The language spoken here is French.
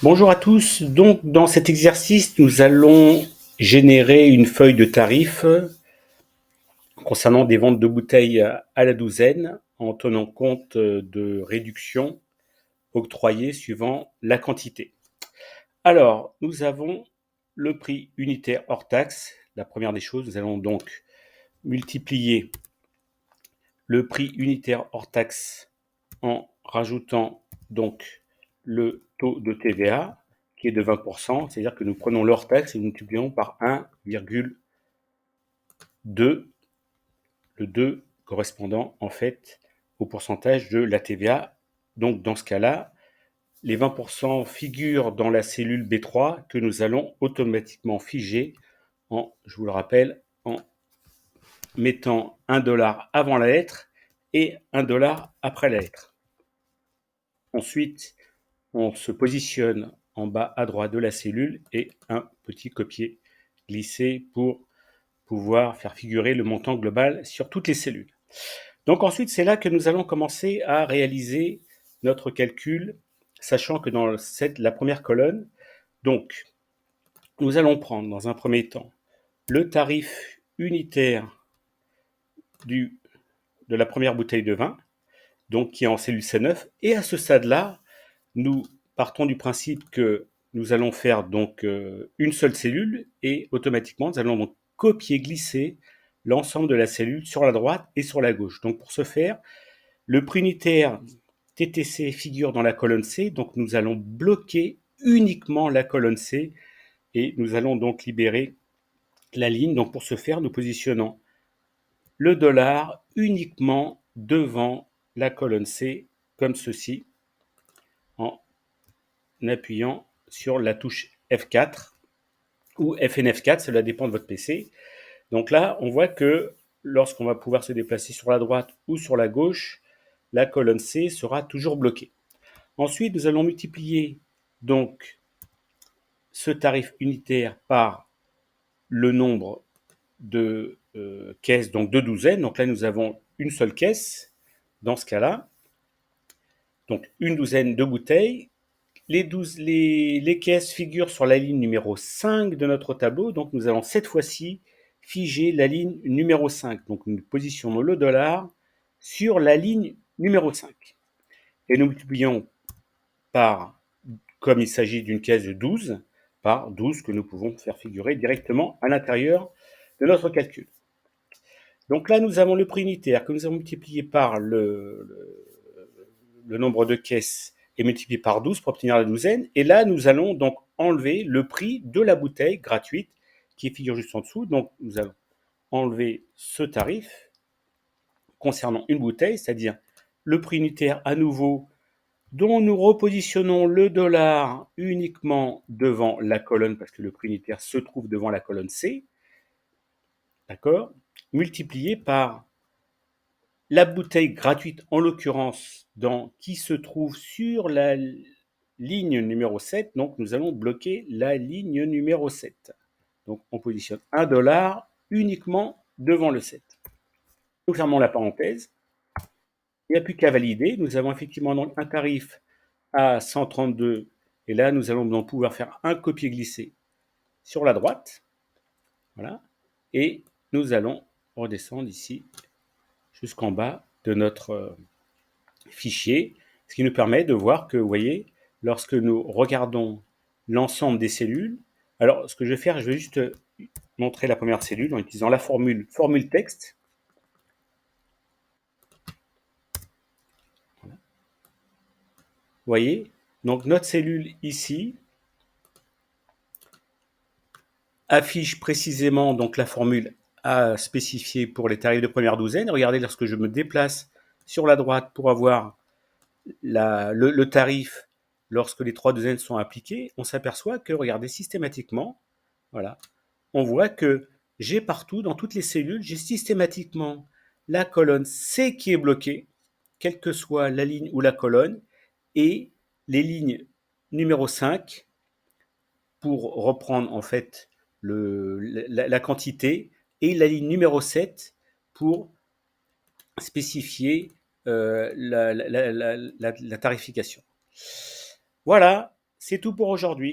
Bonjour à tous. Donc, dans cet exercice, nous allons générer une feuille de tarif concernant des ventes de bouteilles à la douzaine en tenant compte de réductions octroyées suivant la quantité. Alors, nous avons le prix unitaire hors taxe. La première des choses, nous allons donc multiplier le prix unitaire hors taxe en rajoutant donc le taux de TVA qui est de 20%, c'est-à-dire que nous prenons l'hors taxe et nous multiplions par 1,2, le 2 correspondant en fait au pourcentage de la TVA. Donc dans ce cas-là, les 20% figurent dans la cellule B3 que nous allons automatiquement figer je vous le rappelle, en mettant $1 avant la lettre et $1 après la lettre. Ensuite, on se positionne en bas à droite de la cellule et un petit copier-glisser pour pouvoir faire figurer le montant global sur toutes les cellules. Donc ensuite, c'est là que nous allons commencer à réaliser notre calcul, sachant que dans la première colonne, donc, nous allons prendre dans un premier temps le tarif unitaire de la première bouteille de vin, donc qui est en cellule C9, et à ce stade-là, nous partons du principe que nous allons faire donc une seule cellule et automatiquement nous allons donc copier-glisser l'ensemble de la cellule sur la droite et sur la gauche. Donc pour ce faire, le prix unitaire TTC figure dans la colonne C, donc nous allons bloquer uniquement la colonne C et nous allons donc libérer la ligne. Donc pour ce faire, nous positionnons le dollar uniquement devant la colonne C comme ceci en appuyant sur la touche F4 ou FNF4, cela dépend de votre PC. Donc là, on voit que lorsqu'on va pouvoir se déplacer sur la droite ou sur la gauche, la colonne C sera toujours bloquée. Ensuite, nous allons multiplier donc ce tarif unitaire par le nombre de caisses, donc de douzaines. Donc là, nous avons une seule caisse dans ce cas-là. Donc une douzaine de bouteilles. Les caisses figurent sur la ligne numéro 5 de notre tableau, donc nous allons cette fois-ci figer la ligne numéro 5. Donc nous positionnons le dollar sur la ligne numéro 5. Et nous multiplions par, comme il s'agit d'une caisse de 12, par 12 que nous pouvons faire figurer directement à l'intérieur de notre calcul. Donc là, nous avons le prix unitaire que nous avons multiplié par le nombre de caisses est multiplié par 12 pour obtenir la douzaine. Et là, nous allons donc enlever le prix de la bouteille gratuite qui figure juste en dessous. Donc, nous allons enlever ce tarif concernant une bouteille, c'est-à-dire le prix unitaire à nouveau dont nous repositionnons le dollar uniquement devant la colonne parce que le prix unitaire se trouve devant la colonne C, d'accord, multiplié par la bouteille gratuite, en l'occurrence, qui se trouve sur la ligne numéro 7, donc nous allons bloquer la ligne numéro 7. Donc on positionne $1 uniquement devant le 7. Nous fermons la parenthèse. Il n'y a plus qu'à valider. Nous avons effectivement donc un tarif à 132 et là nous allons donc pouvoir faire un copier-glisser sur la droite. Voilà. Et nous allons redescendre ici jusqu'en bas de notre fichier, ce qui nous permet de voir que, vous voyez, lorsque nous regardons l'ensemble des cellules, alors ce que je vais faire, je vais juste montrer la première cellule en utilisant la formule texte. Voilà. Vous voyez, donc notre cellule ici affiche précisément donc la formule à spécifier pour les tarifs de première douzaine. Regardez, lorsque je me déplace sur la droite pour avoir le tarif lorsque les 3 douzaines sont appliquées, on s'aperçoit que, regardez, systématiquement, voilà, on voit que j'ai partout, dans toutes les cellules, j'ai systématiquement la colonne C qui est bloquée, quelle que soit la ligne ou la colonne, et les lignes numéro 5 pour reprendre en fait la quantité, et la ligne numéro 7 pour spécifier la tarification. Voilà, C'est tout pour aujourd'hui.